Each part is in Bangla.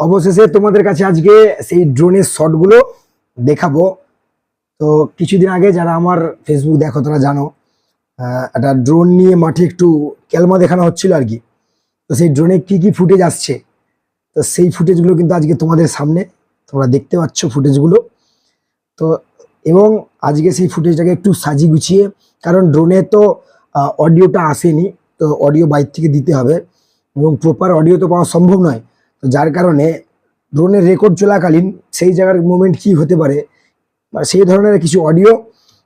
অবশেষে তোমাদের কাছে আজকে সেই ড্রোনের শটগুলো দেখাবো। তো কিছুদিন আগে যারা আমার ফেসবুক দেখো তারা জানো, একটা ড্রোন নিয়ে মাঠে একটু ক্যালমা দেখানো হচ্ছিল আর কি। তো সেই ড্রোনে কি কি ফুটেজ আসছে, তো সেই ফুটেজগুলো কিন্তু আজকে তোমাদের সামনে তোমরা দেখতে পাচ্ছ ফুটেজগুলো। তো এবং আজকে সেই ফুটেজটাকে একটু সাজিয়ে গুছিয়ে, কারণ ড্রোনে তো অডিওটা আসেনি, তো অডিও বাইর থেকে দিতে হবে এবং প্রপার অডিও তো পাওয়া সম্ভব নয়। তো যার কারণে ড্রোনের রেকর্ড চলাকালীন সেই জায়গার মুভমেন্ট কি হতে পারে বা সেই ধরনের কিছু অডিও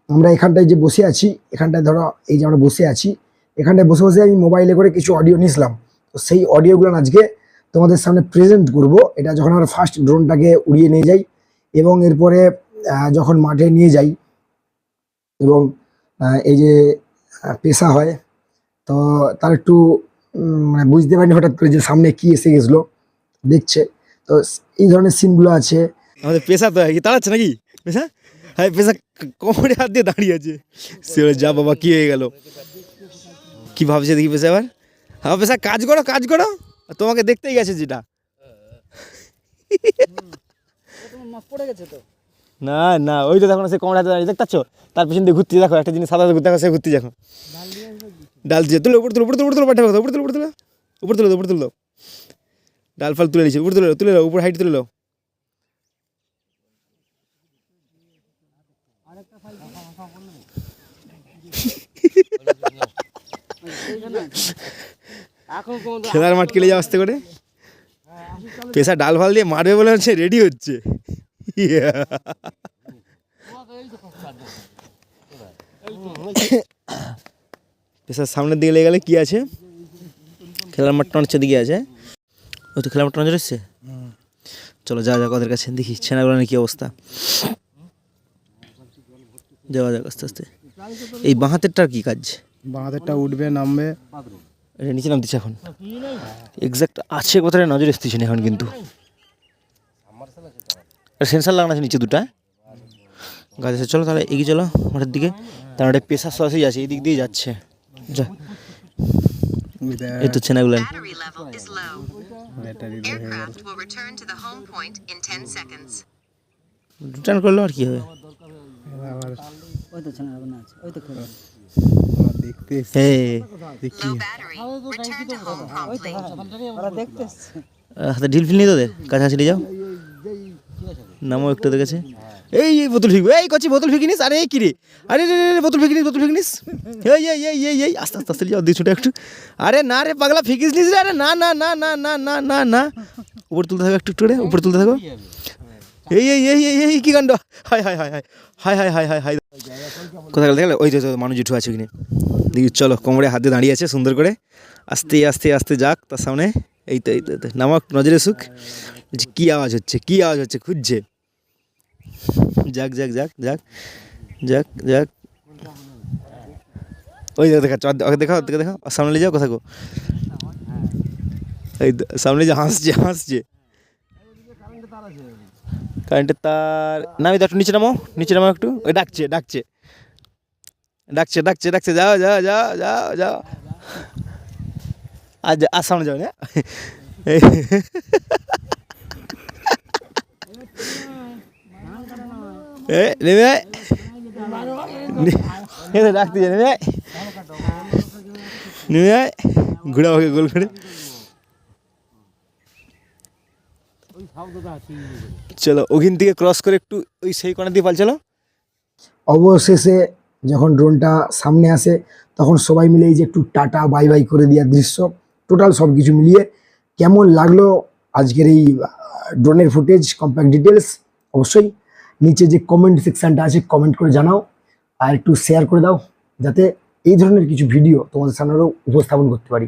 আমরা এখানটায় যে বসে আছি, এখানটায় ধরো এই যে আমরা বসে আছি, এখানটায় বসে বসে আমি মোবাইলে করে কিছু অডিও নিয়েছিলাম। তো সেই অডিওগুলো আজকে তোমাদের সামনে প্রেজেন্ট করব। এটা যখন আমরা ফার্স্ট ড্রোনটাকে উড়িয়ে নিয়ে যাই এবং এরপরে যখন মাঠে নিয়ে যাই এবং এই যে পেশা হয়, তো তার একটু মানে বুঝতে পারিনি হঠাৎ করে যে সামনে কি এসে গেছিলো দেখছে। তো এই ধরনের সিনগুলো আছে। আমাদের পেশা তো কি দাঁড়াচ্ছে নাকি পেশা? হ্যাঁ, পেশা কোমরে হাত দিয়ে দাঁড়িয়ে আছে। সে যা বাবা কি হয়ে গেল, কি ভাবছে দেখি পেশা এবার। হ্যাঁ পেশা, কাজ করো কাজ করো, তোমাকে দেখতেই গেছে যেটা। না না, ওই তো দেখো না, সে কোমরে হাতে দাঁড়িয়ে দেখতে পাচ্ছ, তার পেছন দিয়ে ঘুরতে দেখো, একটা জিনিস সাদা ঘুরতে দেখো, সে ঘুরতে দেখো। ডাল দিয়ে তুলো, উপর তুলো, উপর তুলো, উপর তুলো, পাঠা উপর তুলো, উপর তুলো, উপর তুলো, উপর তুলো, ডাল ফাল তুলে নিচ্ছে, উপর তুলে তুলে নাও, উপর হাইট তুলে নাও। খেলার মাঠ কেলে যাও আস্তে করে। পেশা ডাল ফাল দিয়ে মারবে বলে হচ্ছে, রেডি হচ্ছে। পেশার সামনের দিকে লেগে গেলে কি আছে, খেলার মাঠটা অনেক দিকে আছে। ওই তো খেলার মাঠটা নজর এসছে। চলো যা যাক ওদের কাছে, দেখি ছেনাগুলো কি অবস্থা। যাওয়া যাক আস্তে আস্তে। এই বাঁ হাতেরটার কি কাজ? বাঁ হাতেরটা উঠবে নামবে, এটা নিচে নামতেছে এখন। এক্সাক্ট আছে কোথায় নজর এসতেছে এখন কিন্তু। সেন্সার লাগানো আছে নিচে দুটা গাছ আছে। চলো তাহলে এগিয়ে চলো মাঠের দিকে। তার একটা পেশা সরাসরি আছে, এই দিক দিয়ে যাচ্ছে। যা এই তো ছেনাগুলো। রিটার্ন করলো আর কি হবে। হাতে ঢিল ফিল নেই তোদের কাছাকাছি নিয়ে যাও, নামও একটু দেখেছে। এই বোতল ফিকবো, এই কচি বোতল ফিকিনিস। আরে কি রে, আরে রে বোতল ফিকিনিস, বোতল ফিকিনিস। এই এই এই এই এই আস্তে আস্তে আস্তে যাও, দিয়ে ছুটে একটু। আরে না রে পাগলা, ফিকিস নিস রে। আরে না না না না না না না না, উপর তুলতে থাকো একটু একটু রে, উপর তুলতে থাকো। এই এই এই এই এই কি কাণ্ড, high high high high high high high high high. কোথায় গেল দেখলে? ওই যে মানুষ জুঠু আছে ওখানে দেখি। চলো কোমরে হাত দিয়ে দাঁড়িয়ে আছে সুন্দর করে, আস্তে আস্তে আস্তে যাক তার সামনে। এই তো এই তো নামক নজরে সুখ। কি আওয়াজ হচ্ছে, কি আওয়াজ হচ্ছে খুঁজছে। যাক যাক যাক যাক যাক যাক। ওই দেখাচ্ছ, ওকে দেখাও, ওকে দেখাও, সামনে নিয়ে যাও। কোথায় গো? এই সামনে যে হাসছে হাসছে। কারেন্টের তার নামি তো, একটু নিচে নামো, নিচে নামো একটু। ওই ডাকছে ডাকছে ডাকছে ডাকছে ডাকছে, যাও যাও যাও যাও যাও। আজ আর সামনে যাও না। নেমে ডাকতে যায়, নেমে নেমে ঘুরা ওকে গোল করে। চলো ওখান থেকে ক্রস করে একটু ওই সেই কোণা দিয়ে পাল চলো। অবশেষে যখন ড্রোনটা সামনে আসে তখন সবাই মিলে এই যে একটু টাটা বাই বাই করে দেওয়ার দৃশ্য, টোটাল সব কিছু মিলিয়ে কেমন লাগলো আজকের এই ড্রোনের ফুটেজ কম্প্যাক্ট ডিটেলস, অবশ্যই নিচে যে কমেন্ট সেকশানটা আছে কমেন্ট করে জানাও। আর একটু শেয়ার করে দাও যাতে এই ধরনের কিছু ভিডিও তোমাদের সামনে আরও উপস্থাপন করতে পারি।